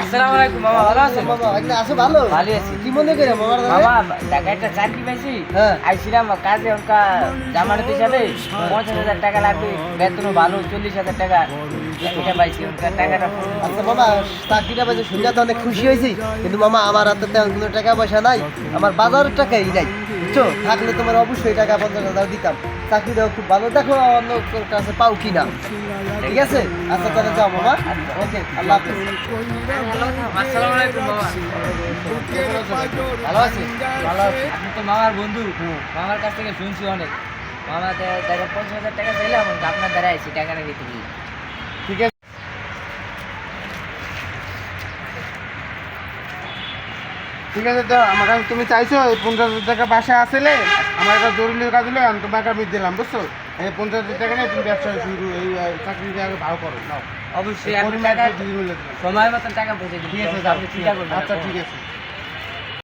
আসসালামু আলাইকুম মামা, ভালো আছেন? বাবা আছো ভালো? ভালো আছি। কি মনে করে মামার মামা ঢাকায় একটা চাকরি পাইছি, হ্যাঁ। আইছিলাম কাজে, ওনকা জামানত হিসাবে 50,000 টাকা লাগবে, বেতনও ভালো 40,000 টাকা এটা পাইছি, ওনকা টাকাটা আচ্ছা মামা, চাকরিটা পাইছে শুনলে তো অনেক খুশি হয়েছি, কিন্তু মামা আমার হাতে তেমন কোনো টাকা পয়সা নাই, আমার বাজারের টাকাই নাই, বুঝছো? থাকলে তোমার অবশ্যই টাকা 50,000 দিতাম। চাকরিটাও খুব ভালো, দেখো অন্য কাছে পাও কিনা। ঠিক আছে, আচ্ছা তাহলে যাও মামা। ওকে, আল্লাহ হাফেজ। আসসালামু আলাইকুম মামা, ভালো আছি? ভালো আছি। আপনি তো মামার বন্ধু, মামার কাছ থেকে শুনছি অনেক। মামা দেখা 50,000 টাকা চাইলাম, আপনার দ্বারা আইছি টাকাটা দিতে গিয়ে। ঠিক আছে, ঠিক আছে, তো আমার কাছে তুমি চাইছো এই 50,000 টাকা বাসা আসলে আমার একটা জরুরি কাজ দিলে আমি তোমাকে আমি দিলাম, বুঝছো? এই 50,000 টাকা নিয়ে তুমি ব্যবসা শুরু, এই চাকরিটা আগে ভালো করো, নাও। অবশ্যই এই আমি পরিমাণ টাকা দিয়ে মিলে দিলাম। সময় মতন টাকা পৌঁছে দিন। ঠিক আছে, আপনি চিন্তা করবেন না। আচ্ছা ঠিক আছে।